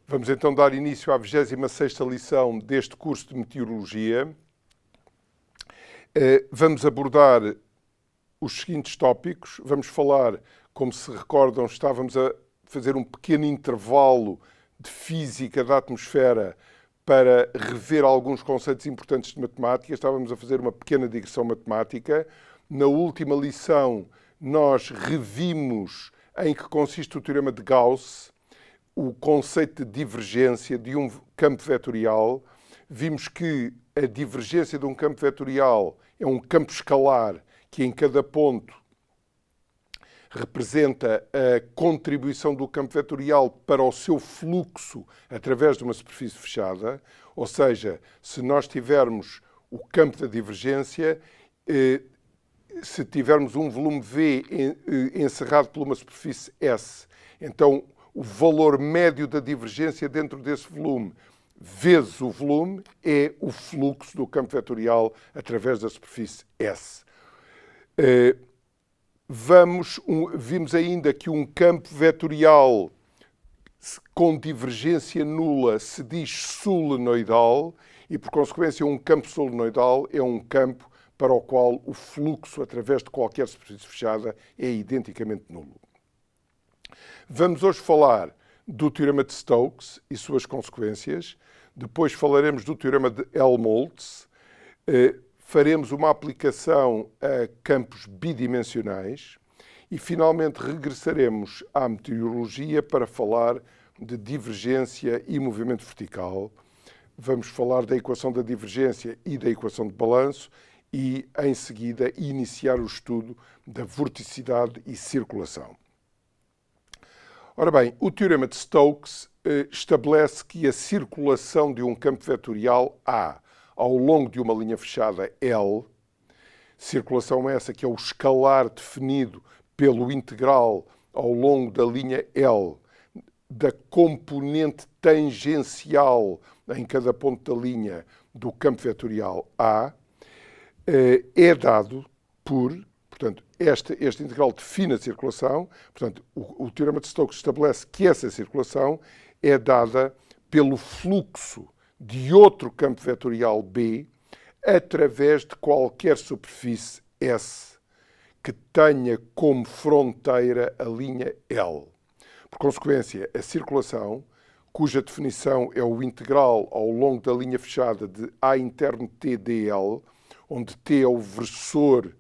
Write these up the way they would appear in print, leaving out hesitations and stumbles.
Vamos então dar início à 26ª lição deste curso de Meteorologia. Vamos abordar os seguintes tópicos. Vamos falar, como se recordam, estávamos a fazer um pequeno intervalo de física da atmosfera para rever alguns conceitos importantes de matemática. Estávamos a fazer uma pequena digressão matemática. Na última lição, nós revimos em que consiste o teorema de Gauss, o conceito de divergência de um campo vetorial. Vimos que a divergência de um campo vetorial é um campo escalar que em cada ponto representa a contribuição do campo vetorial para o seu fluxo através de uma superfície fechada. Ou seja, se nós tivermos o campo da divergência, se tivermos um volume V encerrado por uma superfície S, então o valor médio da divergência dentro desse volume vezes o volume é o fluxo do campo vetorial através da superfície S. Vimos ainda que um campo vetorial com divergência nula se diz solenoidal e, por consequência, um campo solenoidal é um campo para o qual o fluxo através de qualquer superfície fechada é identicamente nulo. Vamos hoje falar do teorema de Stokes e suas consequências. Depois falaremos do teorema de Helmholtz. Faremos uma aplicação a campos bidimensionais. E, finalmente, regressaremos à meteorologia para falar de divergência e movimento vertical. Vamos falar da equação da divergência e da equação de balanço e, em seguida, iniciar o estudo da vorticidade e circulação. Ora bem, o teorema de Stokes estabelece que a circulação de um campo vetorial A ao longo de uma linha fechada L, circulação essa que é o escalar definido pelo integral ao longo da linha L da componente tangencial em cada ponto da linha do campo vetorial A, é dado por, portanto, este integral define a circulação, portanto, o teorema de Stokes estabelece que essa circulação é dada pelo fluxo de outro campo vetorial B através de qualquer superfície S que tenha como fronteira a linha L. Por consequência, a circulação, cuja definição é o integral ao longo da linha fechada de A interno T dl, onde T é o versor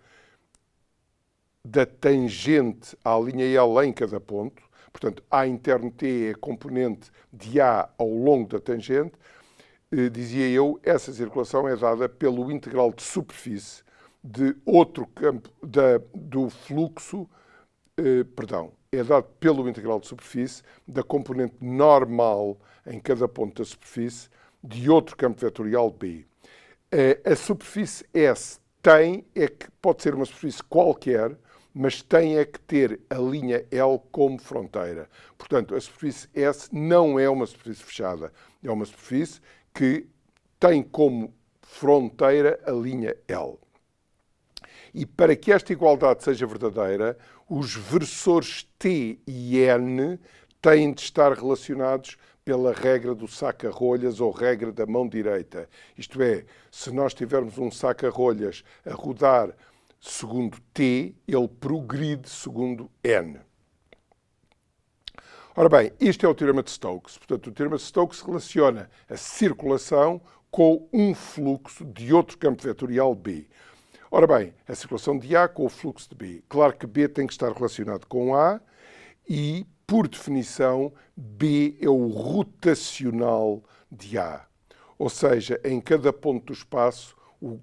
da tangente à linha L em cada ponto, portanto, A interno T é a componente de A ao longo da tangente, dizia eu, essa circulação é dada pelo integral de superfície de outro campo do fluxo, é dado pelo integral de superfície da componente normal em cada ponto da superfície de outro campo vetorial B. A superfície S pode ser uma superfície qualquer, mas tem que ter a linha L como fronteira. Portanto, a superfície S não é uma superfície fechada, é uma superfície que tem como fronteira a linha L. E para que esta igualdade seja verdadeira, os versores T e N têm de estar relacionados pela regra do saca-rolhas ou regra da mão direita. Isto é, se nós tivermos um saca-rolhas a rodar segundo T, ele progride segundo N. Ora bem, este é o teorema de Stokes. Portanto, o teorema de Stokes relaciona a circulação com um fluxo de outro campo vetorial B. Ora bem, a circulação de A com o fluxo de B. Claro que B tem que estar relacionado com A e, por definição, B é o rotacional de A. Ou seja, em cada ponto do espaço, o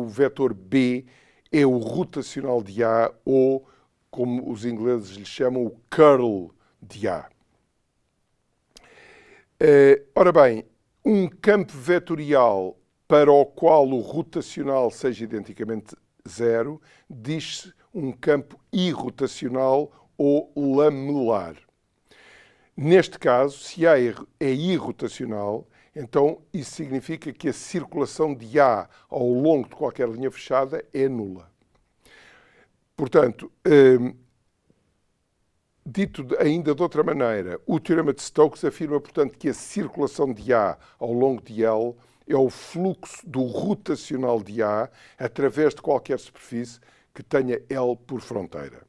vetor B é o rotacional de A ou, como os ingleses lhe chamam, o curl de A. Ora bem, um campo vetorial para o qual o rotacional seja identicamente zero, diz-se um campo irrotacional ou lamelar. Neste caso, se A é irrotacional, então isso significa que a circulação de A ao longo de qualquer linha fechada é nula. Portanto, Dito ainda de outra maneira, o teorema de Stokes afirma, portanto, que a circulação de A ao longo de L é o fluxo do rotacional de A através de qualquer superfície que tenha L por fronteira.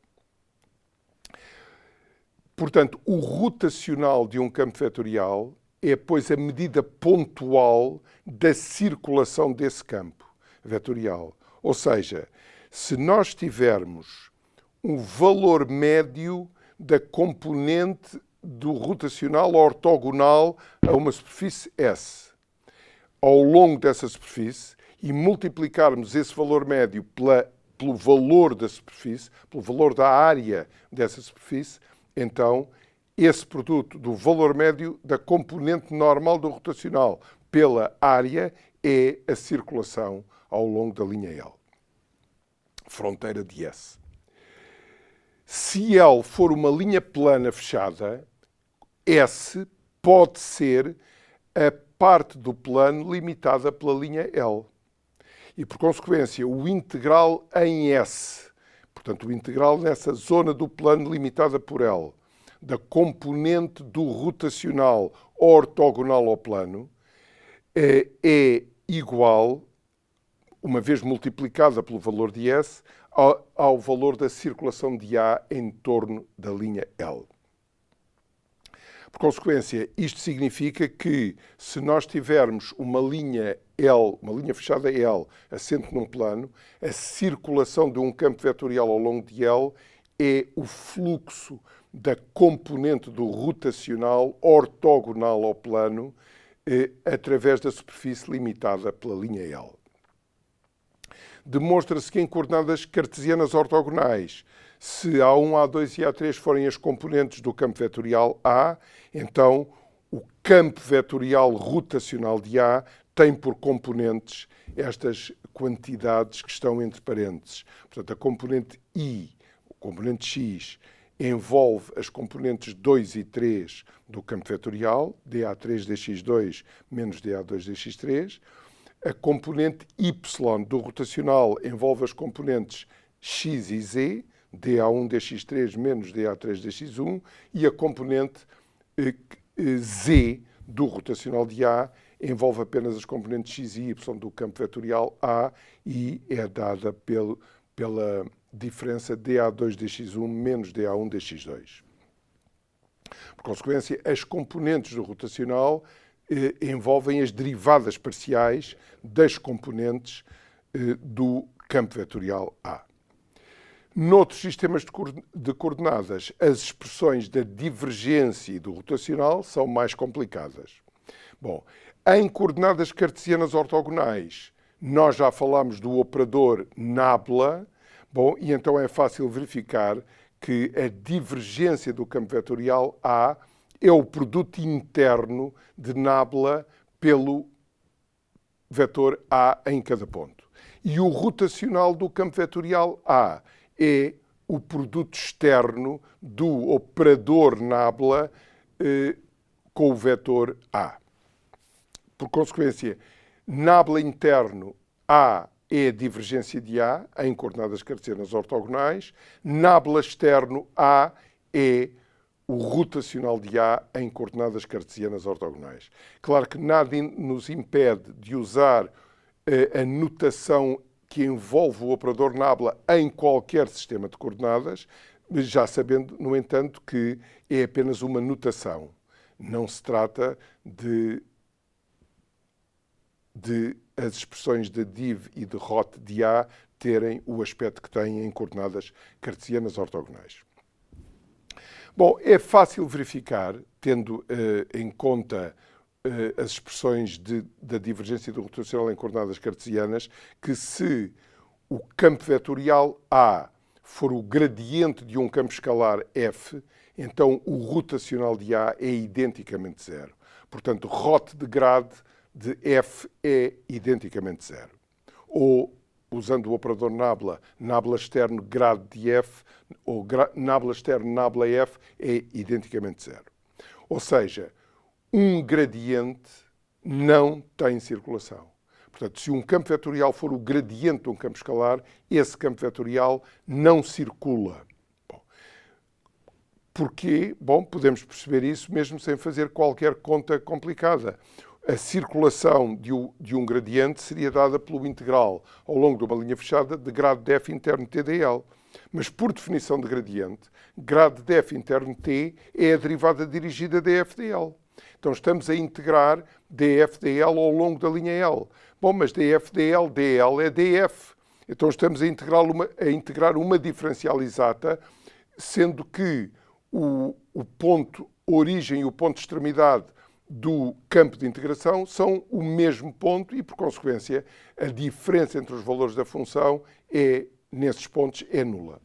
Portanto, o rotacional de um campo vetorial é, pois, a medida pontual da circulação desse campo vetorial. Ou seja, se nós tivermos um valor médio da componente do rotacional ortogonal a uma superfície S, ao longo dessa superfície, e multiplicarmos esse valor médio pelo valor da superfície, pelo valor da área dessa superfície, então esse produto do valor médio da componente normal do rotacional pela área é a circulação ao longo da linha L, fronteira de S. Se L for uma linha plana fechada, S pode ser a parte do plano limitada pela linha L. E, por consequência, o integral em S, portanto, o integral nessa zona do plano limitada por L, da componente do rotacional ortogonal ao plano, é igual, uma vez multiplicada pelo valor de S, ao valor da circulação de A em torno da linha L. Por consequência, isto significa que se nós tivermos uma linha L, uma linha fechada L, assente num plano, a circulação de um campo vetorial ao longo de L é o fluxo da componente do rotacional ortogonal ao plano através da superfície limitada pela linha L. Demonstra-se que em coordenadas cartesianas ortogonais, se A1, A2 e A3 forem as componentes do campo vetorial A, então o campo vetorial rotacional de A tem por componentes estas quantidades que estão entre parênteses. Portanto, a componente I, o componente X, envolve as componentes 2 e 3 do campo vetorial, dA3 dx2 menos dA2 dx3. A componente Y do rotacional envolve as componentes X e Z, dA1 dx3 menos dA3 dx1, e a componente Z do rotacional de A envolve apenas as componentes X e Y do campo vetorial A e é dada pela diferença dA2 dx1 menos dA1 dx2. Por consequência, as componentes do rotacional envolvem as derivadas parciais das componentes do campo vetorial A. Noutros sistemas de coordenadas, as expressões da divergência e do rotacional são mais complicadas. Bom, em coordenadas cartesianas ortogonais, nós já falámos do operador nabla, bom, e então é fácil verificar que a divergência do campo vetorial A é o produto interno de nabla pelo vetor A em cada ponto. E o rotacional do campo vetorial A é o produto externo do operador nabla com o vetor A. Por consequência, nabla interno A é a divergência de A em coordenadas cartesianas ortogonais, nabla externo A é o rotacional de A em coordenadas cartesianas ortogonais. Claro que nada nos impede de usar a notação que envolve o operador nabla em qualquer sistema de coordenadas, já sabendo, no entanto, que é apenas uma notação. Não se trata de as expressões de div e de rot de A terem o aspecto que têm em coordenadas cartesianas ortogonais. Bom, é fácil verificar, tendo em conta as expressões da divergência e do rotacional em coordenadas cartesianas, que se o campo vetorial A for o gradiente de um campo escalar f, então o rotacional de A é identicamente zero. Portanto, rot de grade de f é identicamente zero. Ou, usando o operador nabla, nabla externo grade de f, ou nabla externo nabla f é identicamente zero. Ou seja, um gradiente não tem circulação. Portanto, se um campo vetorial for o gradiente de um campo escalar, esse campo vetorial não circula. Bom, Porquê? Bom, podemos perceber isso mesmo sem fazer qualquer conta complicada. A circulação de um gradiente seria dada pelo integral ao longo de uma linha fechada de grado de f interno TdL. Mas, por definição de gradiente, grado de f interno t é a derivada dirigida dfdl. Então, estamos a integrar dfdl ao longo da linha L. Bom, mas dfdl, dl é df. Então, estamos a integrar uma diferencial exata, sendo que o ponto origem e o ponto de extremidade do campo de integração são o mesmo ponto e, por consequência, a diferença entre os valores da função nesses pontos é nula.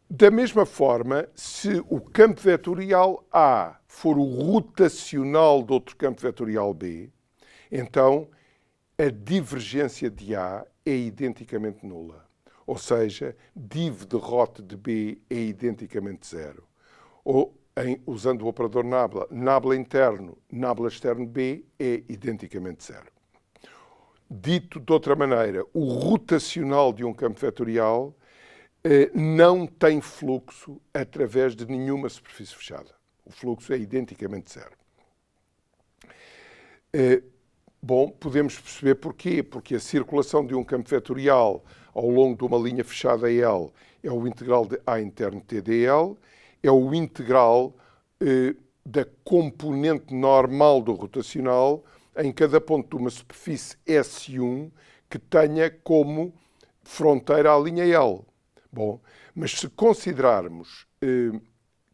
Da mesma forma, se o campo vetorial A for o rotacional de outro campo vetorial B, então a divergência de A é identicamente nula. Ou seja, div de rot de B é identicamente zero. Ou, usando o operador nabla, nabla interno, nabla externo B é identicamente zero. Dito de outra maneira, o rotacional de um campo vetorial não tem fluxo através de nenhuma superfície fechada. O fluxo é identicamente zero. Bom, podemos perceber porquê. Porque a circulação de um campo vetorial ao longo de uma linha fechada L é o integral de A interno TdL, é o integral da componente normal do rotacional em cada ponto de uma superfície S1 que tenha como fronteira a linha L. Bom, mas se considerarmos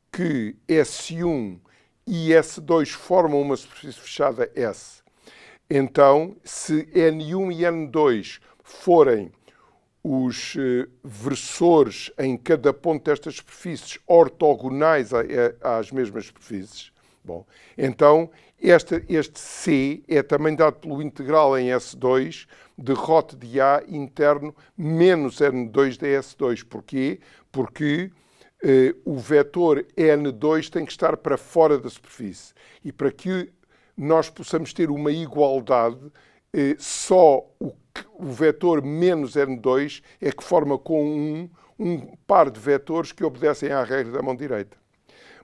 que S1 e S2 formam uma superfície fechada S, então, se N1 e N2 forem os versores em cada ponto destas superfícies ortogonais às mesmas superfícies, bom, então este C é também dado pelo integral em S2 de rot de A interno menos N2 de S2. Porquê? Porque o vetor N2 tem que estar para fora da superfície. E para que nós possamos ter uma igualdade, só o vetor menos N2 é que forma com um par de vetores que obedecem à regra da mão direita.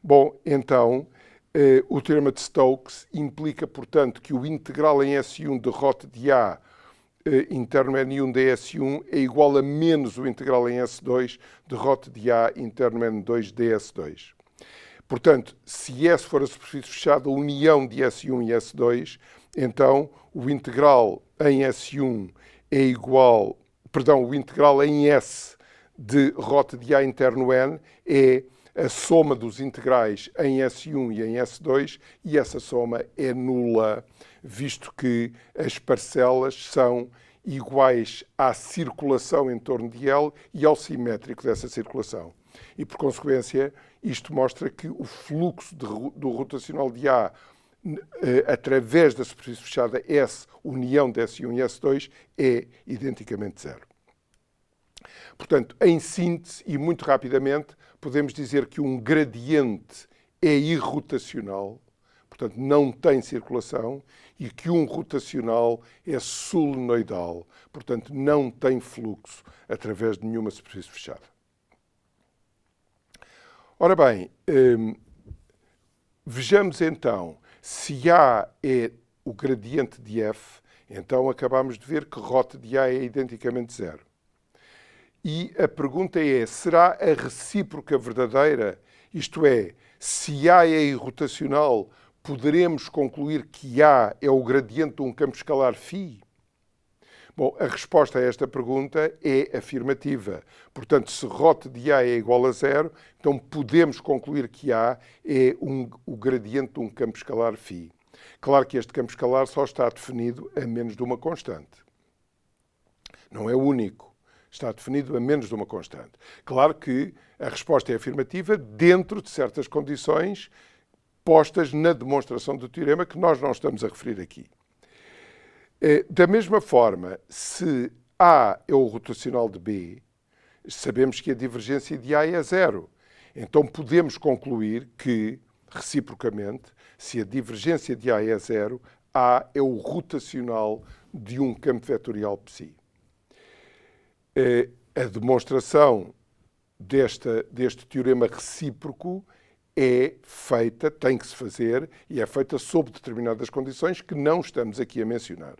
Bom, então, o teorema de Stokes implica, portanto, que o integral em S1 de rot de A interno N1 de S1 é igual a menos o integral em S2 de rot de A interno N2 de S2. Portanto, se S for a superfície fechada, a união de S1 e S2, então o integral em S1 é igual, perdão, o integral em S de rot de A interno N é a soma dos integrais em S1 e em S2, e essa soma é nula, visto que as parcelas são iguais à circulação em torno de L e ao simétrico dessa circulação. E, por consequência, isto mostra que o fluxo do rotacional de A através da superfície fechada S, união de S1 e S2, é identicamente zero. Portanto, em síntese e muito rapidamente, podemos dizer que um gradiente é irrotacional, portanto, não tem circulação, e que um rotacional é solenoidal, portanto, não tem fluxo através de nenhuma superfície fechada. Ora bem, vejamos então, se A é o gradiente de F, então acabamos de ver que rot de A é identicamente zero. E a pergunta é, será a recíproca verdadeira? Isto é, se A é irrotacional, poderemos concluir que A é o gradiente de um campo escalar φ? Bom, a resposta a esta pergunta é afirmativa. Portanto, se rot de A é igual a zero, então podemos concluir que A é o gradiente de um campo escalar φ. Claro que este campo escalar só está definido a menos de uma constante. Não é o único. Está definido a menos de uma constante. Claro que a resposta é afirmativa dentro de certas condições postas na demonstração do teorema que nós não estamos a referir aqui. Da mesma forma, se A é o rotacional de B, sabemos que a divergência de A é zero. Então podemos concluir que, reciprocamente, se a divergência de A é zero, A é o rotacional de um campo vetorial psi. A demonstração deste teorema recíproco tem que se fazer, e é feita sob determinadas condições que não estamos aqui a mencionar.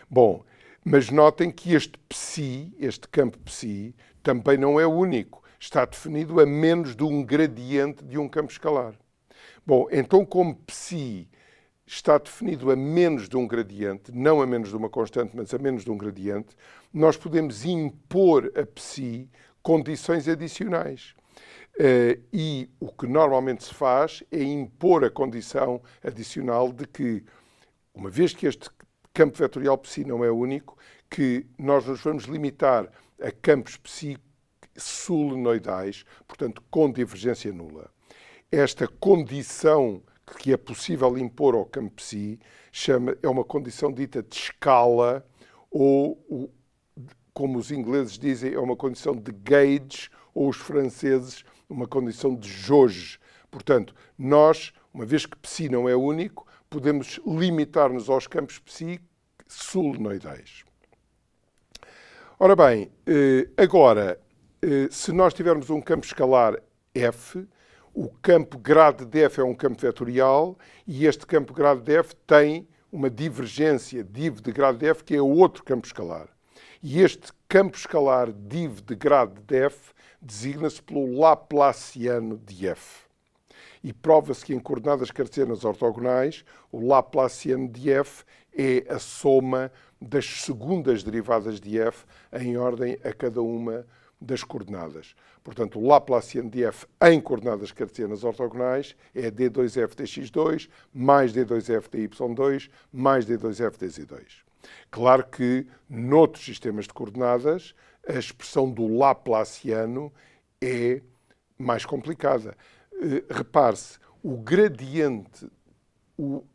Bom, mas notem que este campo psi, também não é único. Está definido a menos de um gradiente de um campo escalar. Bom, então como psi está definido a menos de um gradiente, não a menos de uma constante, mas a menos de um gradiente, nós podemos impor a psi condições adicionais. E o que normalmente se faz é impor a condição adicional de que, uma vez que este campo vetorial psi não é único, que nós nos vamos limitar a campos psi solenoidais, portanto com divergência nula. Esta condição que é possível impor ao campo psi é uma condição dita de escala, ou, como os ingleses dizem, é uma condição de gauge, ou os franceses, uma condição de jauge. Portanto, nós, uma vez que psi não é único, podemos limitar-nos aos campos psi solenoidais. Ora bem, agora, se nós tivermos um campo escalar f, o campo grade de f é um campo vetorial e este campo grade de f tem uma divergência div de grade de f, que é outro campo escalar. E este campo escalar div de grade de f designa-se pelo Laplaciano de f. E prova-se que em coordenadas cartesianas ortogonais, o Laplaciano de f é a soma das segundas derivadas de f em ordem a cada uma das coordenadas. Portanto, o Laplaciano de f em coordenadas cartesianas ortogonais é d2f dx2 mais d2f dy2 mais d2f dz2. Claro que, noutros sistemas de coordenadas, a expressão do Laplaciano é mais complicada. Repare-se, o gradiente,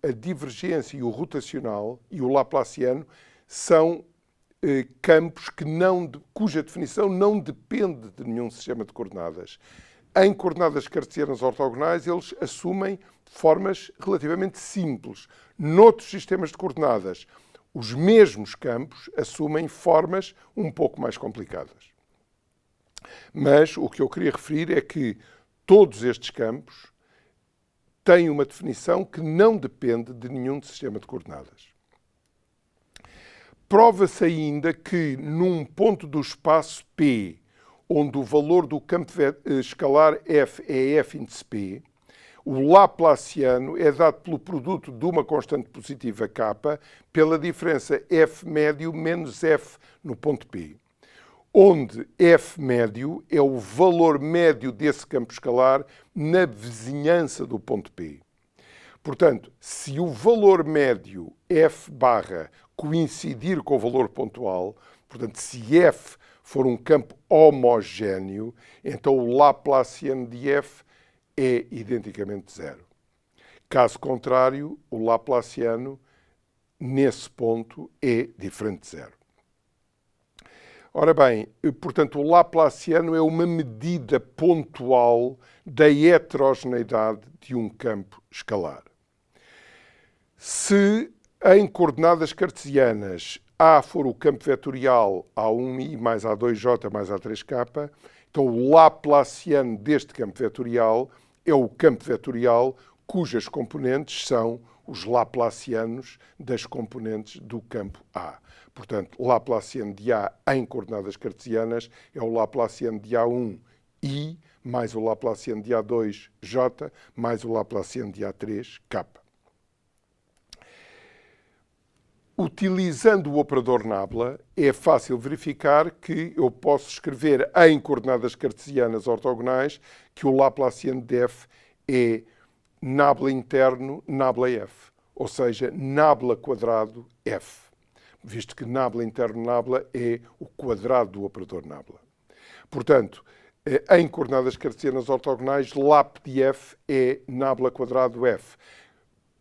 a divergência e o rotacional e o Laplaciano são campos cuja definição não depende de nenhum sistema de coordenadas. Em coordenadas cartesianas ortogonais, eles assumem formas relativamente simples. Noutros sistemas de coordenadas, os mesmos campos assumem formas um pouco mais complicadas. Mas o que eu queria referir é que todos estes campos têm uma definição que não depende de nenhum sistema de coordenadas. Prova-se ainda que num ponto do espaço P, onde o valor do campo escalar f é f índice P, o Laplaciano é dado pelo produto de uma constante positiva k pela diferença f médio menos f no ponto P, onde f médio é o valor médio desse campo escalar na vizinhança do ponto P. Portanto, se o valor médio f barra coincidir com o valor pontual, portanto, se f for um campo homogéneo, então o Laplaciano de f é identicamente zero. Caso contrário, o Laplaciano, nesse ponto, é diferente de zero. Ora bem, portanto, o Laplaciano é uma medida pontual da heterogeneidade de um campo escalar. Se em coordenadas cartesianas A for o campo vetorial A1i mais A2j mais A3k, então o Laplaciano deste campo vetorial é o campo vetorial cujas componentes são os Laplacianos das componentes do campo A. Portanto, Laplaciano de A em coordenadas cartesianas é o Laplaciano de A1i mais o Laplaciano de A2j mais o Laplaciano de A3k. Utilizando o operador nabla, é fácil verificar que eu posso escrever em coordenadas cartesianas ortogonais que o Laplaciano de f é nabla interno nabla f, ou seja, nabla quadrado f, visto que nabla interno nabla é o quadrado do operador nabla. Portanto, em coordenadas cartesianas ortogonais, Lap de f é nabla quadrado f.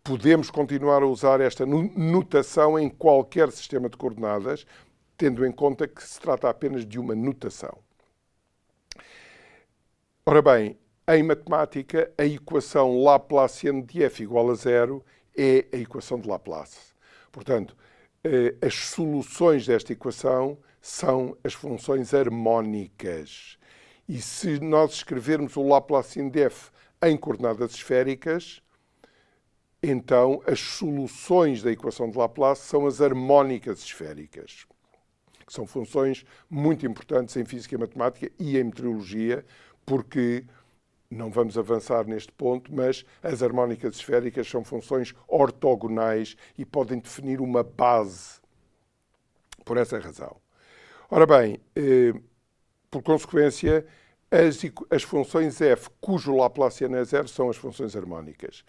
Podemos continuar a usar esta notação em qualquer sistema de coordenadas, tendo em conta que se trata apenas de uma notação. Ora bem, em matemática, a equação Laplaciano de f igual a zero é a equação de Laplace. Portanto, as soluções desta equação são as funções harmónicas. E se nós escrevermos o Laplaciano de f em coordenadas esféricas, então as soluções da equação de Laplace são as harmónicas esféricas, que são funções muito importantes em física e matemática e em meteorologia, porque não vamos avançar neste ponto, mas as harmónicas esféricas são funções ortogonais e podem definir uma base por essa razão. Ora bem, por consequência, as funções f cujo Laplaciano é zero são as funções harmónicas.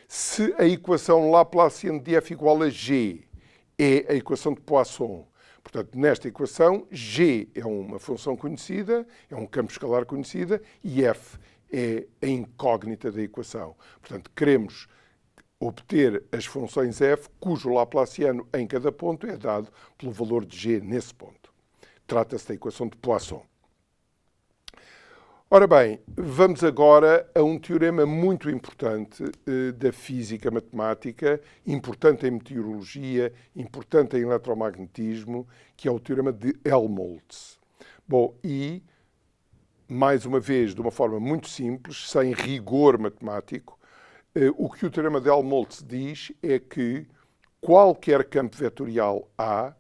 Se a equação Laplaciano de f igual a g é a equação de Poisson, portanto, nesta equação, g é uma função conhecida, é um campo escalar conhecida, e f é a incógnita da equação. Portanto, queremos obter as funções f cujo Laplaciano em cada ponto é dado pelo valor de g nesse ponto. Trata-se da equação de Poisson. Ora bem, vamos agora a um teorema muito importante da física matemática, importante em meteorologia, importante em eletromagnetismo, que é o teorema de Helmholtz. Bom, e, mais uma vez, de uma forma muito simples, sem rigor matemático, o que o teorema de Helmholtz diz é que qualquer campo vetorial A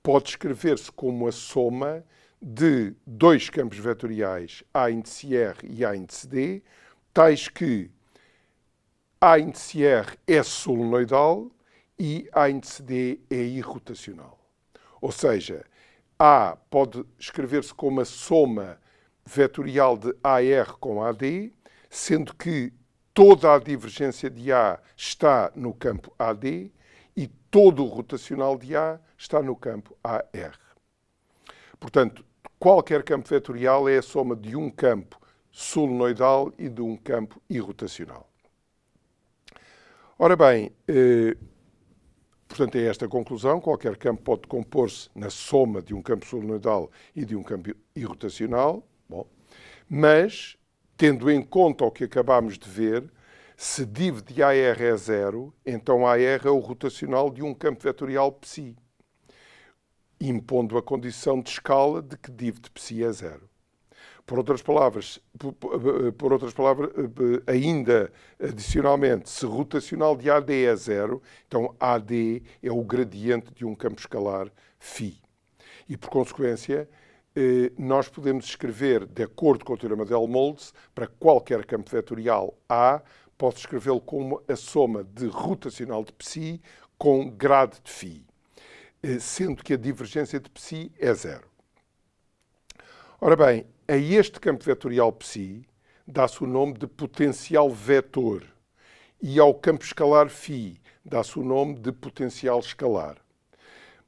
pode escrever-se como a soma de dois campos vetoriais A índice R e A índice D, tais que A índice R é solenoidal e A índice D é irrotacional. Ou seja, A pode escrever-se como a soma vetorial de AR com AD, sendo que toda a divergência de A está no campo AD e todo o rotacional de A está no campo AR. Portanto, qualquer campo vetorial é a soma de um campo solenoidal e de um campo irrotacional. Ora bem, portanto, é esta a conclusão. Qualquer campo pode compor-se na soma de um campo solenoidal e de um campo irrotacional. Bom, mas, tendo em conta o que acabámos de ver, se div de AR é zero, então AR é o rotacional de um campo vetorial psi, impondo a condição de escala de que div de psi é zero. Por outras palavras, ainda adicionalmente, se rotacional de AD é zero, então AD é o gradiente de um campo escalar φ. E, por consequência, nós podemos escrever, de acordo com o teorema de Helmholtz, para qualquer campo vetorial A, posso escrevê-lo como a soma de rotacional de psi com grade de φ, sendo que a divergência de psi é zero. Ora bem, a este campo vetorial psi dá-se o nome de potencial vetor e ao campo escalar φ dá-se o nome de potencial escalar.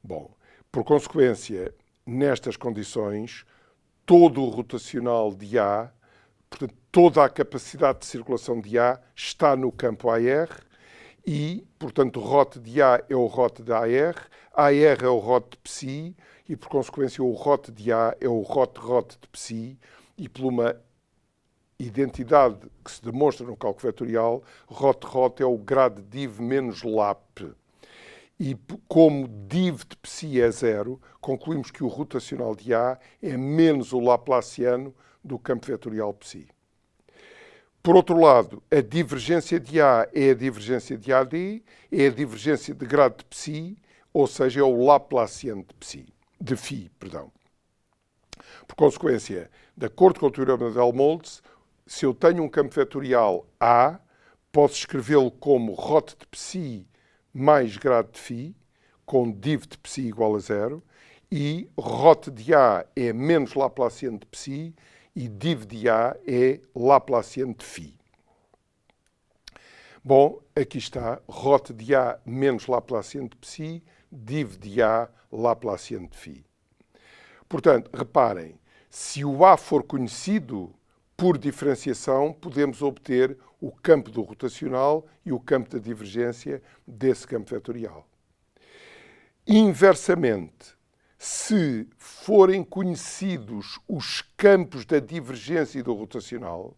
Bom, por consequência, nestas condições, todo o rotacional de A, portanto, toda a capacidade de circulação de A está no campo AR e, portanto, o rote de A é o rote de AR é o rote de psi e, por consequência, o rote de A é o rote de psi e, por uma identidade que se demonstra no cálculo vetorial, rote é o grade div menos lap. E como div de psi é zero, concluímos que o rotacional de A é menos o Laplaciano do campo vetorial psi. Por outro lado, a divergência de A é a divergência de AD, é a divergência de grade de psi, ou seja, é o Laplaciano de φ. Por consequência, de acordo com o teorema de Helmholtz, se eu tenho um campo vetorial A, posso escrevê-lo como rote de psi mais grade de φ, com div de psi igual a zero, e rote de A é menos Laplaciano de psi, e div de A é Laplaciano de φ. Bom, aqui está, rote de A menos Laplaciano de psi, div de A Laplaciano de φ. Portanto, reparem, se o A for conhecido, por diferenciação, podemos obter o campo do rotacional e o campo da divergência desse campo vetorial. Inversamente, se forem conhecidos os campos da divergência e do rotacional,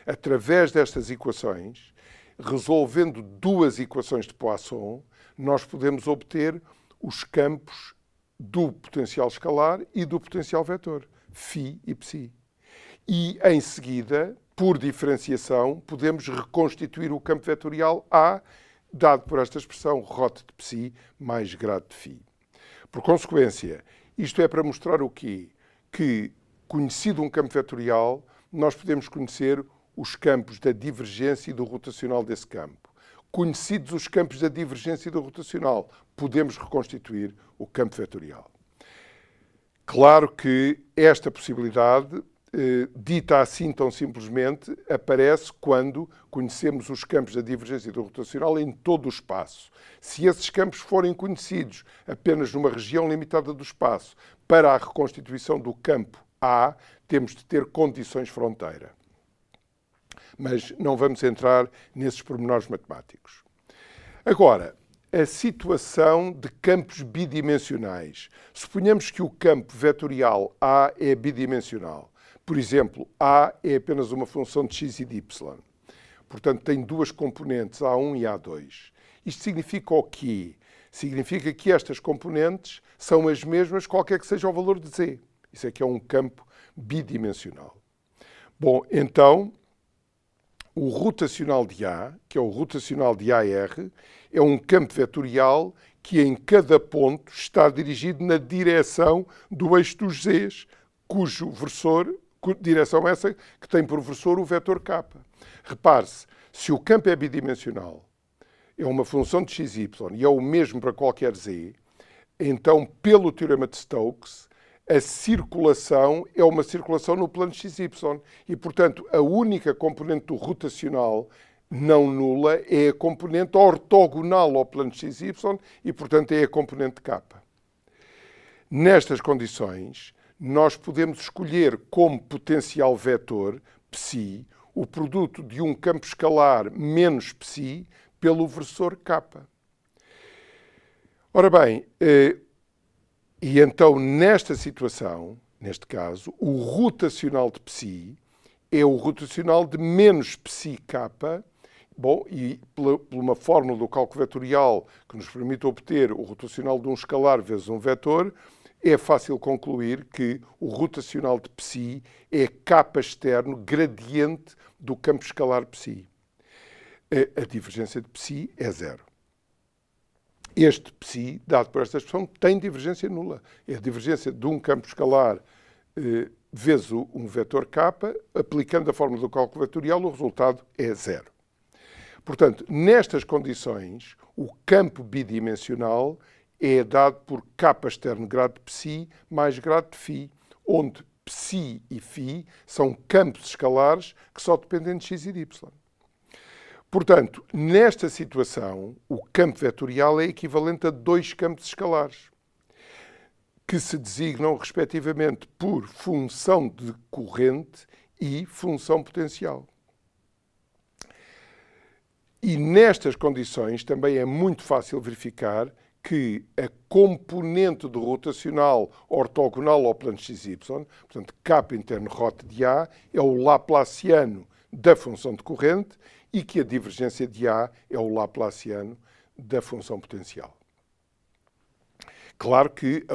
através destas equações, resolvendo duas equações de Poisson, nós podemos obter os campos do potencial escalar e do potencial vetor, φ e psi. E, em seguida, por diferenciação, podemos reconstituir o campo vetorial A, dado por esta expressão ρ de psi mais grado de φ. Por consequência, isto é para mostrar o quê? Que, conhecido um campo vetorial, nós podemos conhecer os campos da divergência e do rotacional desse campo. Conhecidos os campos da divergência e do rotacional, podemos reconstituir o campo vetorial. Claro que esta possibilidade, dita assim tão simplesmente, aparece quando conhecemos os campos da divergência e do rotacional em todo o espaço. Se esses campos forem conhecidos apenas numa região limitada do espaço, para a reconstituição do campo A, temos de ter condições fronteira. Mas não vamos entrar nesses pormenores matemáticos. Agora, a situação de campos bidimensionais. Suponhamos que o campo vetorial A é bidimensional. Por exemplo, A é apenas uma função de x e de y. Portanto, tem duas componentes, A1 e A2. Isto significa o quê? Significa que estas componentes são as mesmas, qualquer que seja o valor de z. Isso é que é um campo bidimensional. Bom, então, o rotacional de A, que é o rotacional de AR, é um campo vetorial que em cada ponto está dirigido na direção do eixo dos z's, cujo versor, direção essa que tem por versor o vetor k. Repare-se, se o campo é bidimensional, é uma função de xy e é o mesmo para qualquer z, então, pelo teorema de Stokes, a circulação é uma circulação no plano xy. E, portanto, a única componente do rotacional não nula é a componente ortogonal ao plano xy e, portanto, é a componente k. Nestas condições, nós podemos escolher como potencial vetor, psi, o produto de um campo escalar menos psi pelo versor k. Ora bem, e então nesta situação, neste caso, o rotacional de psi é o rotacional de menos psi k. Bom, e por uma fórmula do cálculo vetorial que nos permite obter o rotacional de um escalar vezes um vetor, é fácil concluir que o rotacional de psi é k externo gradiente do campo escalar psi. A divergência de psi é zero. Este psi, dado por esta expressão, tem divergência nula. É a divergência de um campo escalar vezes um vetor k, aplicando a fórmula do cálculo vetorial, o resultado é zero. Portanto, nestas condições, o campo bidimensional é dado por k externo grado de psi mais grado de φ, onde psi e φ são campos escalares que só dependem de x e de y. Portanto, nesta situação, o campo vetorial é equivalente a dois campos escalares, que se designam, respectivamente, por função de corrente e função potencial. E nestas condições também é muito fácil verificar que a componente do rotacional ortogonal ao plano xy, portanto, k interno ρ de A, é o laplaciano da função de corrente e que a divergência de A é o laplaciano da função potencial. Claro que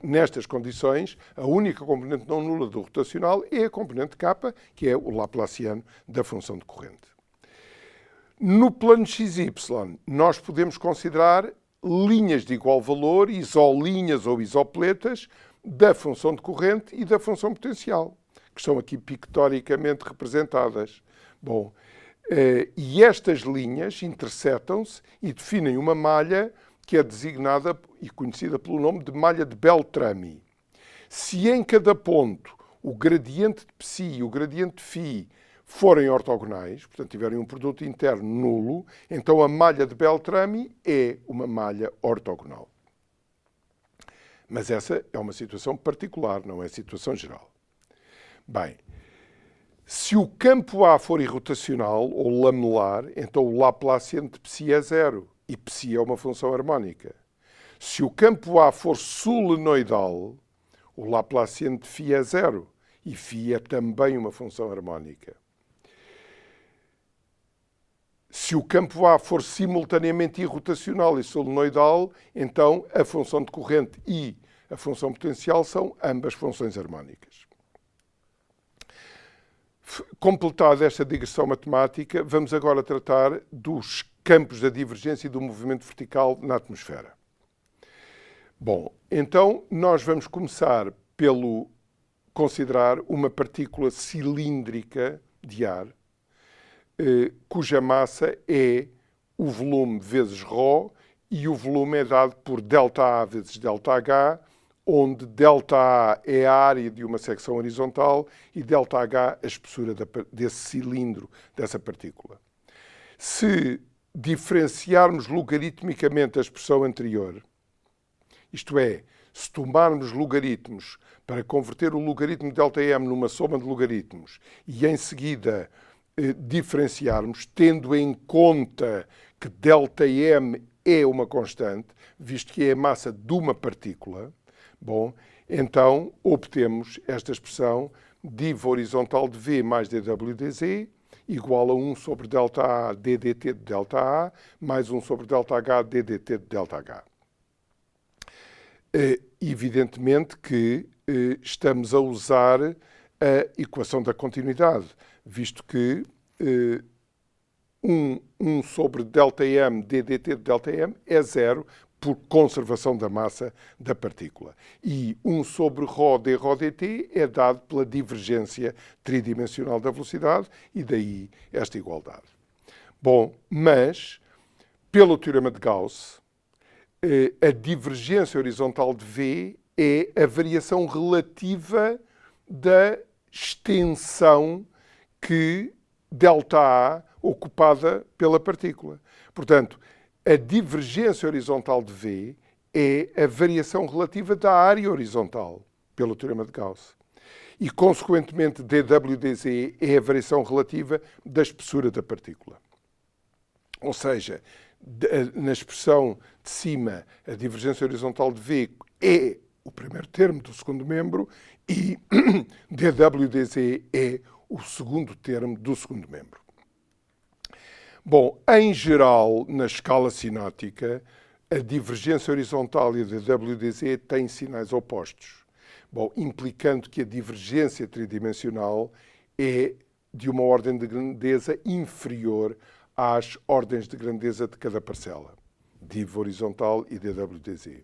nestas condições, a única componente não nula do rotacional é a componente k, que é o laplaciano da função de corrente. No plano xy, nós podemos considerar linhas de igual valor, isolinhas ou isopletas, da função de corrente e da função potencial, que estão aqui pictoricamente representadas. Bom, e estas linhas intersetam-se e definem uma malha que é designada e conhecida pelo nome de malha de Beltrami. Se em cada ponto o gradiente de psi e o gradiente de φ forem ortogonais, portanto tiverem um produto interno nulo, então a malha de Beltrami é uma malha ortogonal. Mas essa é uma situação particular, não é situação geral. Bem, se o campo A for irrotacional ou lamelar, então o laplaciano de psi é zero e psi é uma função harmónica. Se o campo A for solenoidal, o laplaciano de φ é zero e φ é também uma função harmónica. Se o campo A for simultaneamente irrotacional e solenoidal, então a função de corrente e a função potencial são ambas funções harmónicas. Completada esta digressão matemática, vamos agora tratar dos campos da divergência e do movimento vertical na atmosfera. Bom, então nós vamos começar pelo considerar uma partícula cilíndrica de ar, cuja massa é o volume vezes ρ, e o volume é dado por ΔA vezes ΔH, onde ΔA é a área de uma secção horizontal e ΔH a espessura desse cilindro, dessa partícula. Se diferenciarmos logaritmicamente a expressão anterior, isto é, se tomarmos logaritmos para converter o logaritmo de ΔM numa soma de logaritmos e em seguida diferenciarmos, tendo em conta que ΔM é uma constante, visto que é a massa de uma partícula, bom, então obtemos esta expressão div horizontal de V mais dW dz igual a 1 sobre ΔA ddt de ΔA mais 1 sobre ΔH ddt de ΔH. Evidentemente que estamos a usar a equação da continuidade, visto que 1 sobre ΔM ddt de ΔM é zero por conservação da massa da partícula. E 1 sobre ρ dρ dt é dado pela divergência tridimensional da velocidade e daí esta igualdade. Bom, mas, pelo teorema de Gauss, a divergência horizontal de V é a variação relativa da extensão que ΔA ocupada pela partícula. Portanto, a divergência horizontal de V é a variação relativa da área horizontal, pelo teorema de Gauss. E, consequentemente, dW dz é a variação relativa da espessura da partícula. Ou seja, na expressão de cima, a divergência horizontal de V é o primeiro termo do segundo membro e dW dz é o segundo termo do segundo membro. Bom, em geral, na escala sinótica, a divergência horizontal e a dW dz têm sinais opostos. Bom, implicando que a divergência tridimensional é de uma ordem de grandeza inferior às ordens de grandeza de cada parcela, div horizontal e dW dz.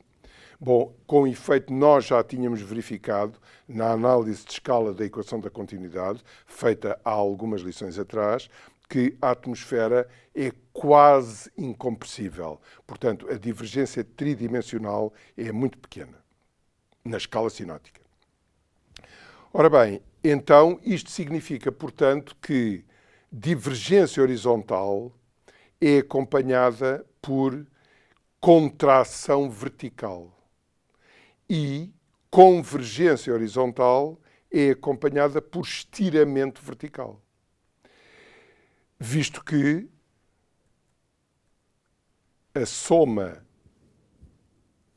Bom, com efeito, nós já tínhamos verificado na análise de escala da equação da continuidade, feita há algumas lições atrás, que a atmosfera é quase incompressível. Portanto, a divergência tridimensional é muito pequena, na escala sinótica. Ora bem, então, isto significa, portanto, que divergência horizontal é acompanhada por contração vertical e convergência horizontal é acompanhada por estiramento vertical. Visto que a soma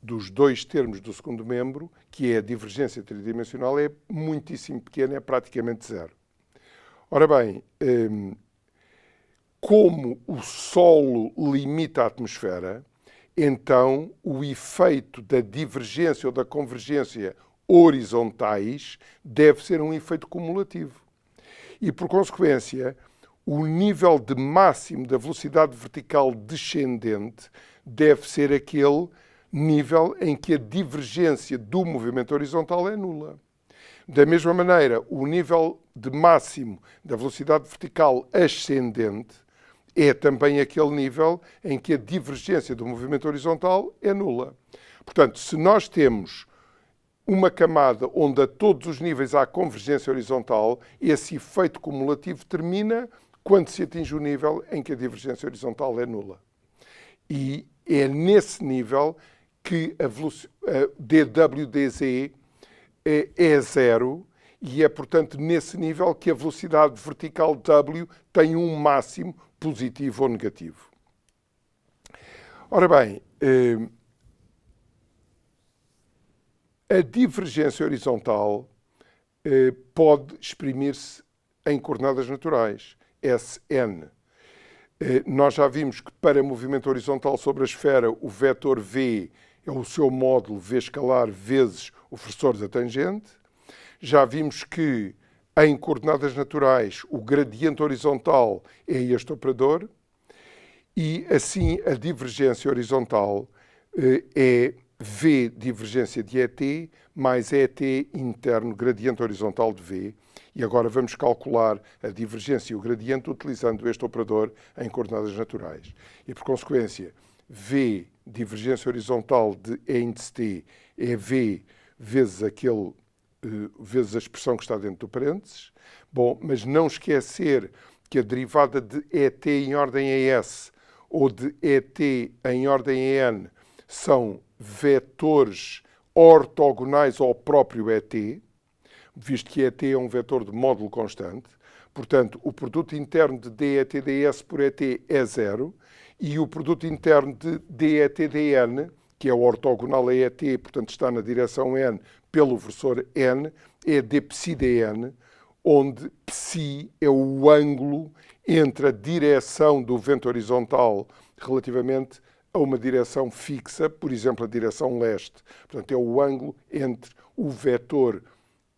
dos dois termos do segundo membro, que é a divergência tridimensional, é muitíssimo pequena, é praticamente zero. Ora bem, como o solo limita a atmosfera, então o efeito da divergência ou da convergência horizontais deve ser um efeito cumulativo. E, por consequência, o nível de máximo da velocidade vertical descendente deve ser aquele nível em que a divergência do movimento horizontal é nula. Da mesma maneira, o nível de máximo da velocidade vertical ascendente é também aquele nível em que a divergência do movimento horizontal é nula. Portanto, se nós temos uma camada onde a todos os níveis há convergência horizontal, esse efeito cumulativo termina quando se atinge o nível em que a divergência horizontal é nula. E é nesse nível que a dW dz é zero e é, portanto, nesse nível que a velocidade vertical W tem um máximo positivo ou negativo. Ora bem, a divergência horizontal pode exprimir-se em coordenadas naturais, Sn. Nós já vimos que para movimento horizontal sobre a esfera o vetor V é o seu módulo V escalar vezes o forçor da tangente. Já vimos que Em coordenadas naturais, o gradiente horizontal é este operador e, assim, a divergência horizontal é V divergência de ET mais ET interno gradiente horizontal de V. E agora vamos calcular a divergência e o gradiente utilizando este operador em coordenadas naturais. E, por consequência, V divergência horizontal de E índice T é V vezes vezes a expressão que está dentro do parênteses. Bom, mas não esquecer que a derivada de ET em ordem a S ou de ET em ordem a N são vetores ortogonais ao próprio ET, visto que ET é um vetor de módulo constante. Portanto, o produto interno de DET ds por ET é zero e o produto interno de DET dn, que é o ortogonal a ET, portanto está na direção N pelo versor N, é d psi dn, onde psi é o ângulo entre a direção do vento horizontal relativamente a uma direção fixa, por exemplo, a direção leste. Portanto, é o ângulo entre o vetor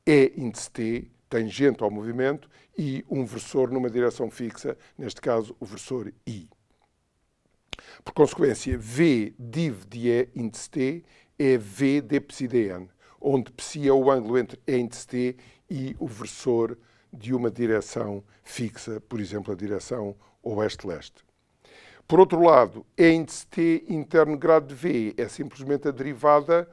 E índice T, tangente ao movimento, e um versor numa direção fixa, neste caso o versor I. Por consequência, V div de E índice T é V d psi dn, onde psi é o ângulo entre E índice T e o versor de uma direção fixa, por exemplo, a direção oeste-leste. Por outro lado, E índice T interno grado de V é simplesmente a derivada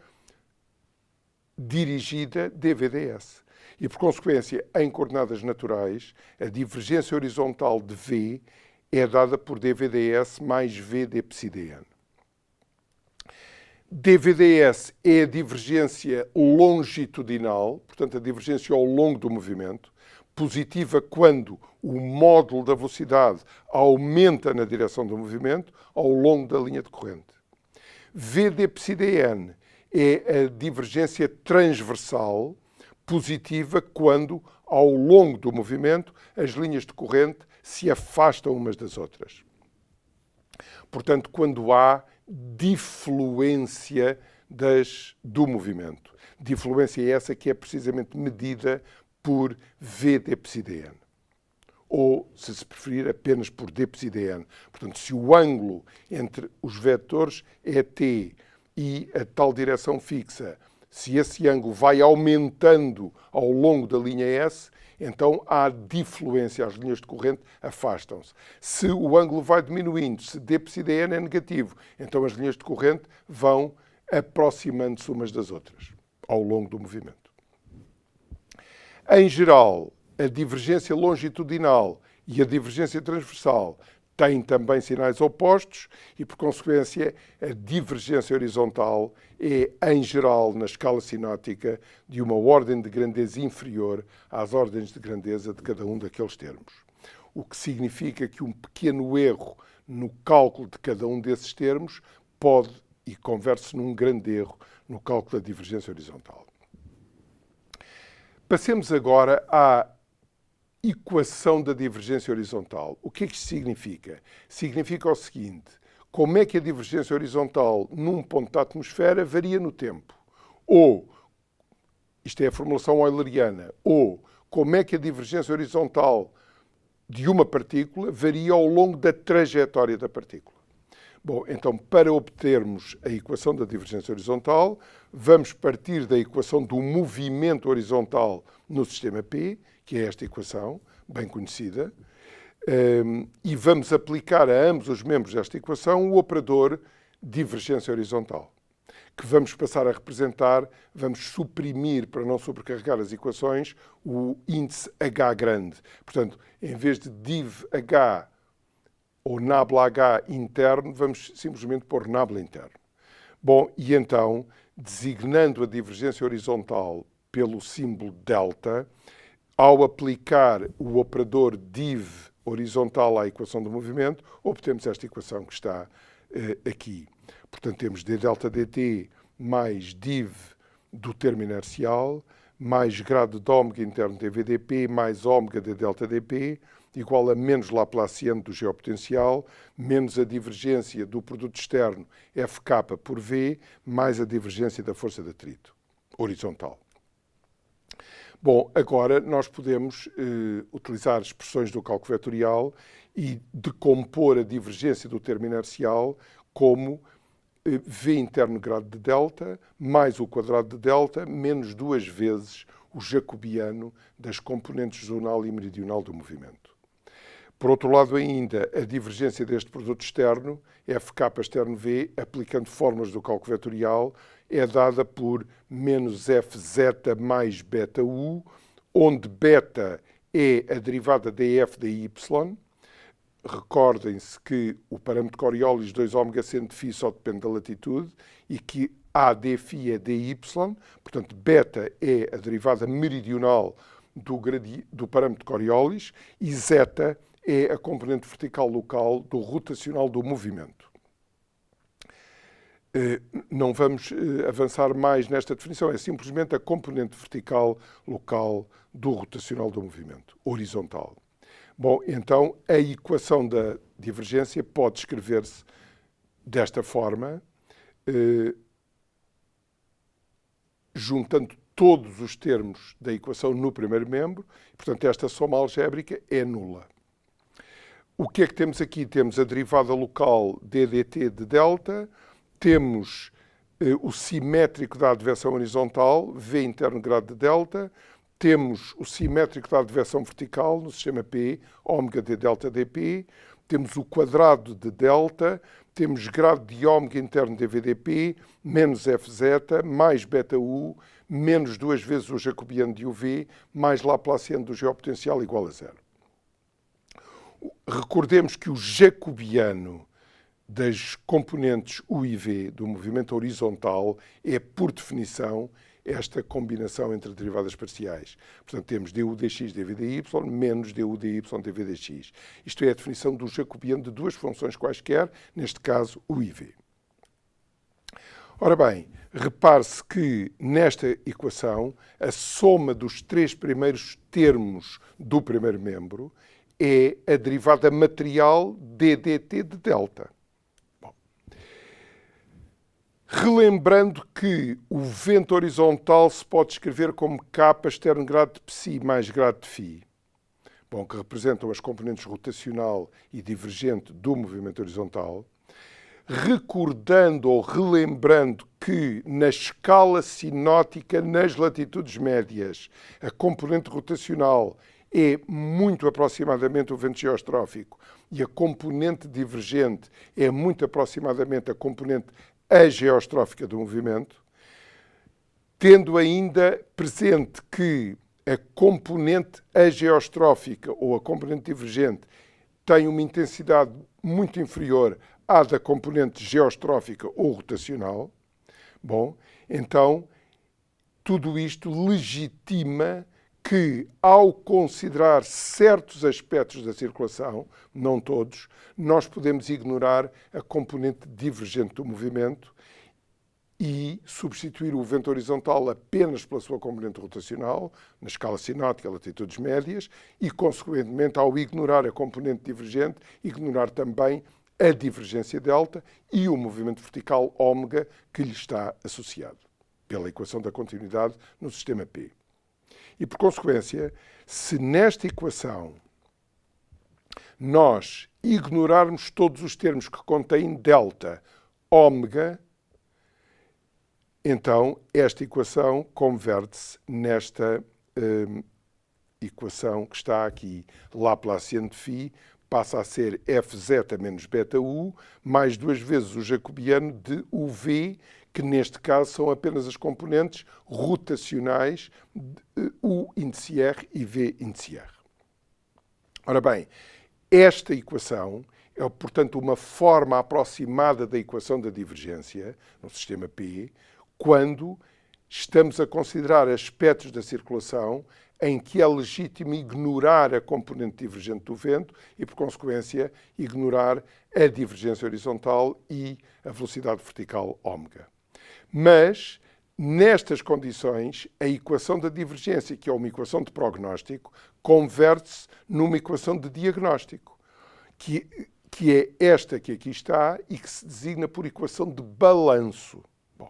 dirigida dvds. E, por consequência, em coordenadas naturais, a divergência horizontal de V é dada por dvds mais V d psi dn. dvds é a divergência longitudinal, portanto, a divergência ao longo do movimento, positiva quando o módulo da velocidade aumenta na direção do movimento ao longo da linha de corrente. V d psi dn é a divergência transversal positiva quando, ao longo do movimento, as linhas de corrente se afastam umas das outras. Portanto, quando há difluência do movimento. Difluência essa que é precisamente medida por V d psi dn. Ou, se preferir, apenas por d psi dn. Portanto, se o ângulo entre os vetores é t e a tal direção fixa, se esse ângulo vai aumentando ao longo da linha S, então há difluência, as linhas de corrente afastam-se. Se o ângulo vai diminuindo, se d psi dn é negativo, então as linhas de corrente vão aproximando-se umas das outras ao longo do movimento. Em geral, a divergência longitudinal e a divergência transversal têm também sinais opostos e, por consequência, a divergência horizontal é, em geral, na escala sinótica, de uma ordem de grandeza inferior às ordens de grandeza de cada um daqueles termos. O que significa que um pequeno erro no cálculo de cada um desses termos pode e converte-se num grande erro no cálculo da divergência horizontal. Passemos agora à equação da divergência horizontal. O que é que isto significa? Significa o seguinte: como é que a divergência horizontal num ponto da atmosfera varia no tempo? Ou, isto é a formulação euleriana, ou como é que a divergência horizontal de uma partícula varia ao longo da trajetória da partícula? Bom, então, para obtermos a equação da divergência horizontal, vamos partir da equação do movimento horizontal no sistema P, que é esta equação, bem conhecida, e vamos aplicar a ambos os membros desta equação o operador divergência horizontal, que vamos passar a representar, vamos suprimir, para não sobrecarregar as equações, o índice H grande. Portanto, em vez de div H ou nabla H interno, vamos simplesmente pôr nabla interno. Bom, e então, designando a divergência horizontal pelo símbolo delta, ao aplicar o operador div horizontal à equação do movimento, obtemos esta equação que está aqui. Portanto, temos d delta dt mais div do termo inercial, mais grado de ômega interno dvdp, mais ômega d delta dp, igual a menos Laplaciano do geopotencial, menos a divergência do produto externo FK por V, mais a divergência da força de atrito horizontal. Bom, agora nós podemos utilizar expressões do cálculo vetorial e decompor a divergência do termo inercial como V interno grado de delta mais o quadrado de delta menos 2 vezes o jacobiano das componentes zonal e meridional do movimento. Por outro lado ainda, a divergência deste produto externo, FK externo V, aplicando fórmulas do cálculo vetorial, é dada por menos Fz mais beta U, onde beta é a derivada df da y. Recordem-se que o parâmetro de Coriolis 2ω seno de φ só depende da latitude e que A dφ é dy, portanto beta é a derivada meridional do parâmetro de Coriolis e zeta é a componente vertical local do rotacional do movimento. Não vamos avançar mais nesta definição, é simplesmente a componente vertical local do rotacional do movimento, horizontal. Bom, então a equação da divergência pode escrever-se desta forma, juntando todos os termos da equação no primeiro membro, portanto esta soma algébrica é nula. O que é que temos aqui? Temos a derivada local ddt de delta, temos o simétrico da adversão horizontal, V interno grado de delta, temos o simétrico da adversão vertical no sistema P, ômega d delta dp, temos o quadrado de delta, temos grado de ômega interno dvdp, menos Fz, mais beta U, menos 2 vezes o jacobiano de UV, mais laplaciano do geopotencial igual a zero. Recordemos que o jacobiano das componentes U e V do movimento horizontal é, por definição, esta combinação entre derivadas parciais. Portanto, temos du dx dv dy menos du dy dv dx. Isto é a definição do jacobiano de duas funções quaisquer, neste caso U e V. Ora bem, repare-se que nesta equação a soma dos três primeiros termos do primeiro membro é a derivada material ddt de delta. Relembrando que o vento horizontal se pode escrever como K externo grado de psi mais grado de φ, bom, que representam as componentes rotacional e divergente do movimento horizontal, recordando ou relembrando que na escala sinótica nas latitudes médias a componente rotacional é muito aproximadamente o vento geostrófico e a componente divergente é muito aproximadamente a componente ageostrófica do movimento, tendo ainda presente que a componente ageostrófica ou a componente divergente tem uma intensidade muito inferior à da componente geostrófica ou rotacional, bom, então tudo isto legitima que, ao considerar certos aspectos da circulação, não todos, nós podemos ignorar a componente divergente do movimento e substituir o vento horizontal apenas pela sua componente rotacional, na escala sinótica, latitudes médias, e, consequentemente, ao ignorar a componente divergente, ignorar também a divergência delta e o movimento vertical ômega que lhe está associado, pela equação da continuidade no sistema P. E, por consequência, se nesta equação nós ignorarmos todos os termos que contêm delta, ômega, então esta equação converte-se nesta equação que está aqui. Laplaciano de φ passa a ser Fz menos beta U, mais 2 vezes o jacobiano de UV, que neste caso são apenas as componentes rotacionais de U índice R e V índice R. Ora bem, esta equação é, portanto, uma forma aproximada da equação da divergência no sistema P, quando estamos a considerar aspectos da circulação em que é legítimo ignorar a componente divergente do vento e, por consequência, ignorar a divergência horizontal e a velocidade vertical ômega. Mas, nestas condições, a equação da divergência, que é uma equação de prognóstico, converte-se numa equação de diagnóstico, que é esta que aqui está e que se designa por equação de balanço. Bom,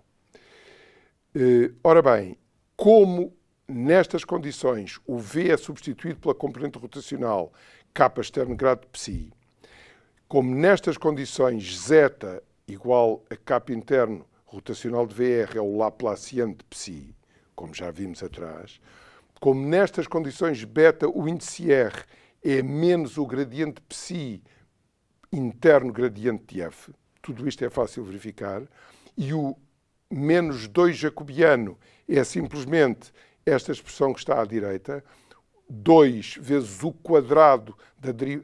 ora bem, como nestas condições, o V é substituído pela componente rotacional K externo grado de psi, como nestas condições zeta igual a K interno rotacional de VR é o Laplaciano de psi, como já vimos atrás, como nestas condições beta o índice R é menos o gradiente de psi interno gradiente de F, tudo isto é fácil verificar, e o menos 2 jacobiano é simplesmente esta expressão que está à direita, 2 vezes o quadrado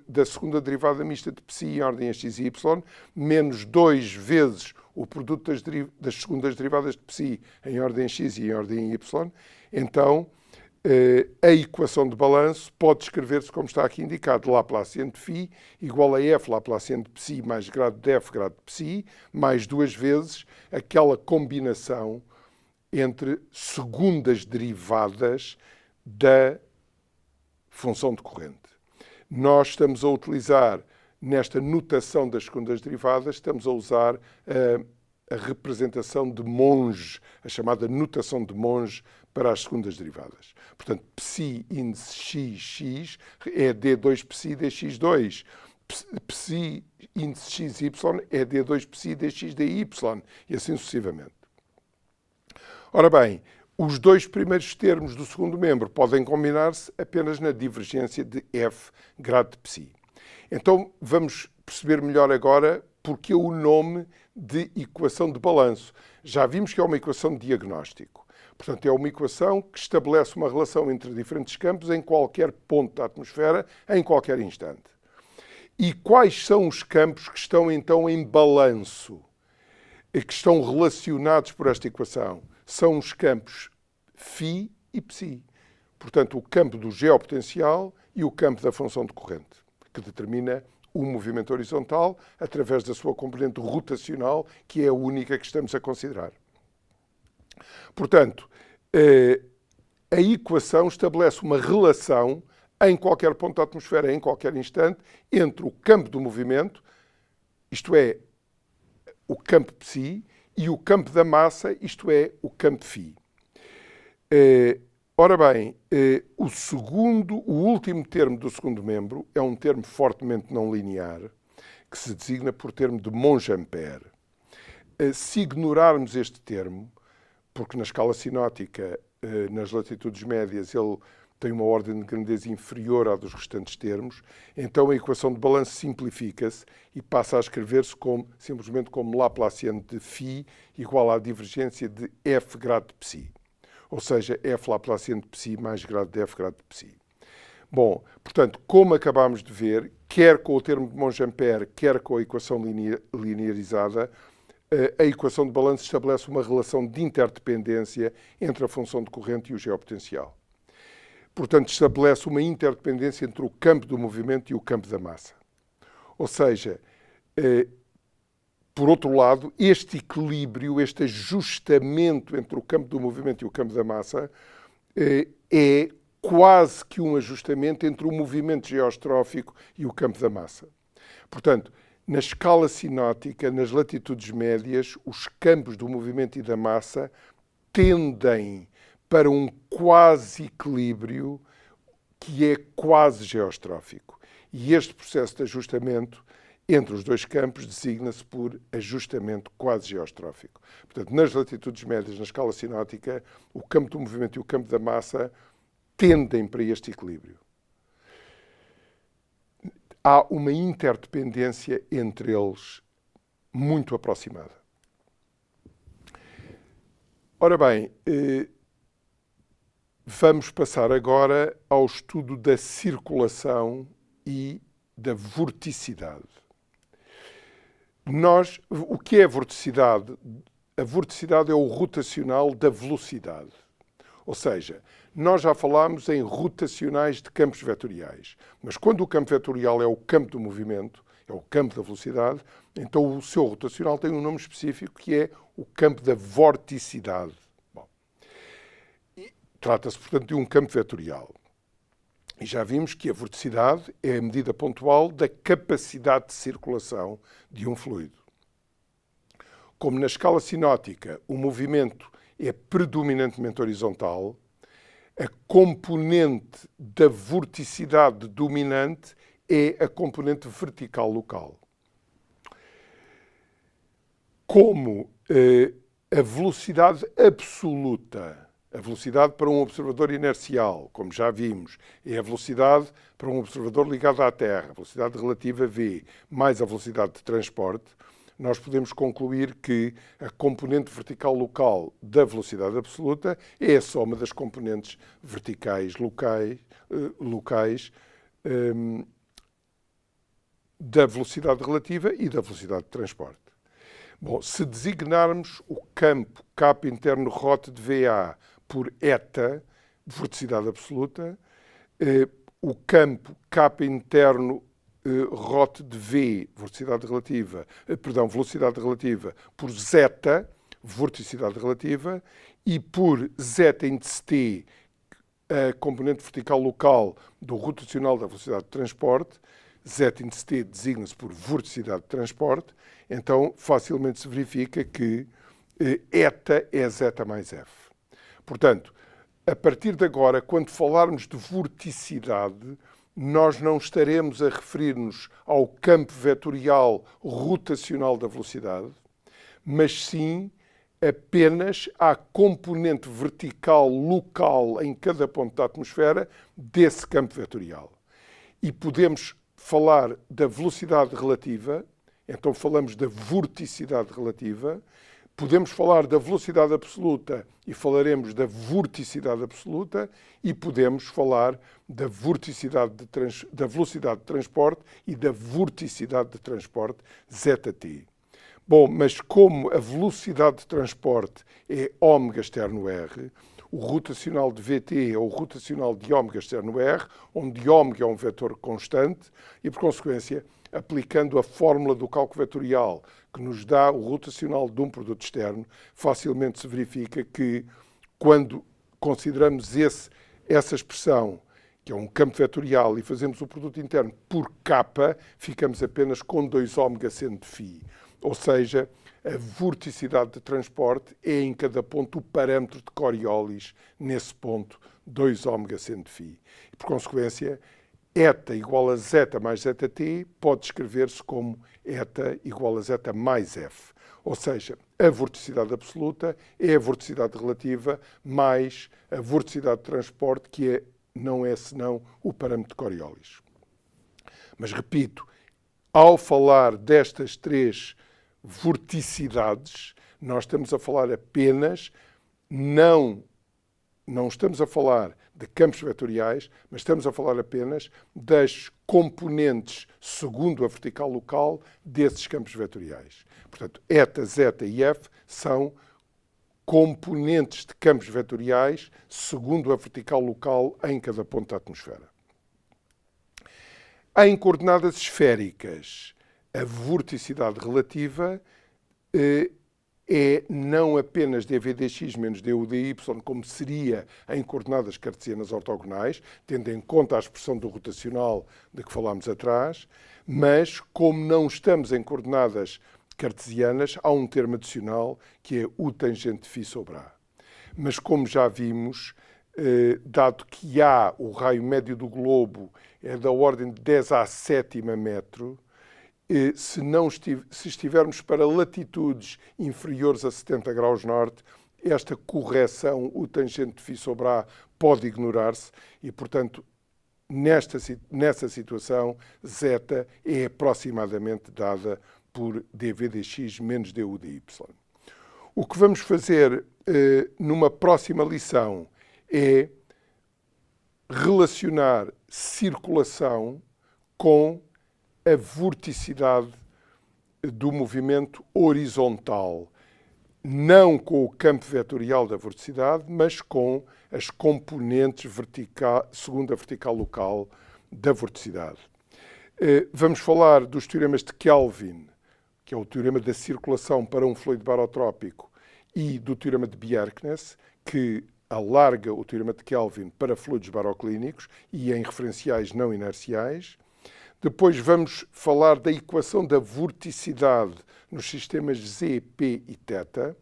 da segunda derivada mista de psi em ordem a x e y, menos 2 vezes o produto das segundas derivadas de psi em ordem a x e em ordem a y. Então, a equação de balanço pode escrever-se como está aqui indicado, Laplaciano de φ igual a f Laplaciano de psi mais grado de f grado de psi, mais 2 vezes aquela combinação entre segundas derivadas da função decorrente. Nós estamos a utilizar, nesta notação das segundas derivadas, estamos a usar a representação de Monge, a chamada notação de Monge para as segundas derivadas. Portanto, psi índice xx é d2 psi dx2. Psi índice xy é d2 psi dx dy e assim sucessivamente. Ora bem, os dois primeiros termos do segundo membro podem combinar-se apenas na divergência de f grado de psi. Então, vamos perceber melhor agora porque o nome de equação de balanço. Já vimos que é uma equação de diagnóstico. Portanto, é uma equação que estabelece uma relação entre diferentes campos em qualquer ponto da atmosfera, em qualquer instante. E quais são os campos que estão, então, em balanço, que estão relacionados por esta equação? São os campos φ e psi. Portanto, o campo do geopotencial e o campo da função decorrente, que determina o movimento horizontal através da sua componente rotacional, que é a única que estamos a considerar. Portanto, a equação estabelece uma relação em qualquer ponto da atmosfera, em qualquer instante, entre o campo do movimento, isto é, o campo psi, e o campo da massa, isto é, o campo φ. Ora bem, o último termo do segundo membro é um termo fortemente não linear, que se designa por termo de Monge-Ampère. Se ignorarmos este termo, porque na escala sinótica, nas latitudes médias, ele tem uma ordem de grandeza inferior à dos restantes termos, então a equação de balanço simplifica-se e passa a escrever-se simplesmente como Laplaciano de φ igual à divergência de f grado de psi. Ou seja, f Laplaciano de psi mais grado de f grado de psi. Bom, portanto, como acabámos de ver, quer com o termo de Monge-Ampère, quer com a equação linearizada, a equação de balanço estabelece uma relação de interdependência entre a função decorrente e o geopotencial. Portanto, estabelece uma interdependência entre o campo do movimento e o campo da massa. Ou seja, por outro lado, este equilíbrio, este ajustamento entre o campo do movimento e o campo da massa é quase que um ajustamento entre o movimento geostrófico e o campo da massa. Portanto, na escala sinótica, nas latitudes médias, os campos do movimento e da massa tendem para um quase equilíbrio que é quase geostrófico. E este processo de ajustamento entre os dois campos designa-se por ajustamento quase geostrófico. Portanto, nas latitudes médias, na escala sinótica, o campo do movimento e o campo da massa tendem para este equilíbrio. Há uma interdependência entre eles muito aproximada. Ora bem, vamos passar agora ao estudo da circulação e da vorticidade. O que é a vorticidade? A vorticidade é o rotacional da velocidade. Ou seja, nós já falámos em rotacionais de campos vetoriais, mas quando o campo vetorial é o campo do movimento, é o campo da velocidade, então o seu rotacional tem um nome específico que é o campo da vorticidade. Trata-se, portanto, de um campo vetorial. E já vimos que a vorticidade é a medida pontual da capacidade de circulação de um fluido. Como na escala sinótica o movimento é predominantemente horizontal, A componente da vorticidade dominante é a componente vertical local. Como a velocidade absoluta, a velocidade para um observador inercial, como já vimos, é a velocidade para um observador ligado à Terra, a velocidade relativa v, mais a velocidade de transporte, nós podemos concluir que a componente vertical local da velocidade absoluta é a soma das componentes verticais locais da velocidade relativa e da velocidade de transporte. Bom, se designarmos o campo K interno ROT de VA por eta, vorticidade absoluta, o campo K interno ROT de V, velocidade relativa, por zeta, vorticidade relativa, e por zeta índice T, a componente vertical local do rotacional da velocidade de transporte, zeta índice T designa-se por vorticidade de transporte, então facilmente se verifica que eta é zeta mais F. Portanto, a partir de agora, quando falarmos de vorticidade, nós não estaremos a referir-nos ao campo vetorial rotacional da velocidade, mas sim apenas à componente vertical local em cada ponto da atmosfera desse campo vetorial. E podemos falar da velocidade relativa, então falamos da vorticidade relativa, podemos falar da velocidade absoluta e falaremos da vorticidade absoluta, e podemos falar da da velocidade de transporte e da vorticidade de transporte, zeta-t. Bom, mas como a velocidade de transporte é ômega externo R, o rotacional de VT é o rotacional de ômega externo R, onde ômega é um vetor constante, e por consequência, aplicando a fórmula do cálculo vetorial que nos dá o rotacional de um produto externo, facilmente se verifica que, quando consideramos essa expressão, que é um campo vetorial, e fazemos o produto interno por K, ficamos apenas com 2 ômega seno de φ. Ou seja, a vorticidade de transporte é em cada ponto o parâmetro de Coriolis, nesse ponto, 2 ômega seno de φ. E, por consequência, eta igual a zeta mais zeta-t pode escrever-se como eta igual a zeta mais f. Ou seja, a vorticidade absoluta é a vorticidade relativa mais a vorticidade de transporte, que não é senão o parâmetro de Coriolis. Mas, repito, ao falar destas 3 vorticidades, nós estamos a falar apenas, não estamos a falar de campos vetoriais, mas estamos a falar apenas das componentes segundo a vertical local desses campos vetoriais. Portanto, eta, zeta e f são componentes de campos vetoriais segundo a vertical local em cada ponto da atmosfera. Em coordenadas esféricas, a vorticidade relativa é não apenas dv dx menos du dy, como seria em coordenadas cartesianas ortogonais, tendo em conta a expressão do rotacional de que falámos atrás, mas como não estamos em coordenadas cartesianas, há um termo adicional que é o tangente φ sobre A. Mas como já vimos, dado que A, o raio médio do globo, é da ordem de 10 à sétima metro, se estivermos para latitudes inferiores a 70 graus norte, esta correção, o tangente φ sobre A, pode ignorar-se e, portanto, nessa situação, zeta é aproximadamente dada por dv dx menos du dy. O que vamos fazer numa próxima lição é relacionar circulação com a vorticidade do movimento horizontal, não com o campo vetorial da vorticidade, mas com as componentes segundo a vertical local da vorticidade. Vamos falar dos teoremas de Kelvin, que é o teorema da circulação para um fluido barotrópico, e do teorema de Bjerknes, que alarga o teorema de Kelvin para fluidos baroclínicos e em referenciais não inerciais. Depois vamos falar da equação da vorticidade nos sistemas Z, P e θ.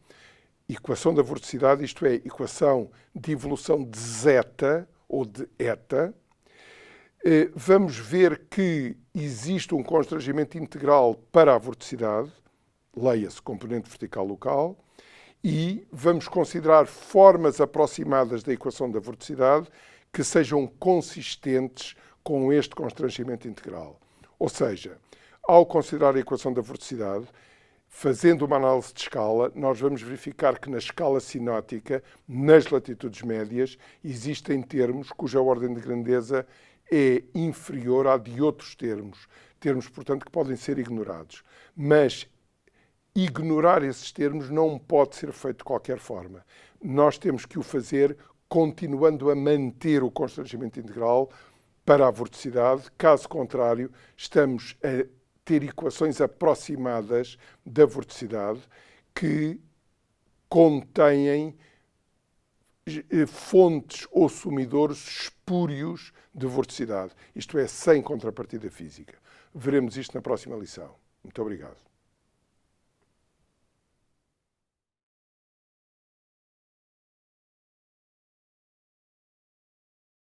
equação da vorticidade, isto é, equação de evolução de zeta ou de eta, vamos ver que existe um constrangimento integral para a vorticidade, leia-se componente vertical local, e vamos considerar formas aproximadas da equação da vorticidade que sejam consistentes com este constrangimento integral. Ou seja, ao considerar a equação da vorticidade, fazendo uma análise de escala, nós vamos verificar que na escala sinótica, nas latitudes médias, existem termos cuja ordem de grandeza é inferior à de outros termos. Termos, portanto, que podem ser ignorados. Mas ignorar esses termos não pode ser feito de qualquer forma. Nós temos que o fazer continuando a manter o constrangimento integral para a vorticidade. Caso contrário, estamos a ter equações aproximadas da vorticidade que contêm fontes ou sumidores espúrios de vorticidade. Isto é, sem contrapartida física. Veremos isto na próxima lição. Muito obrigado.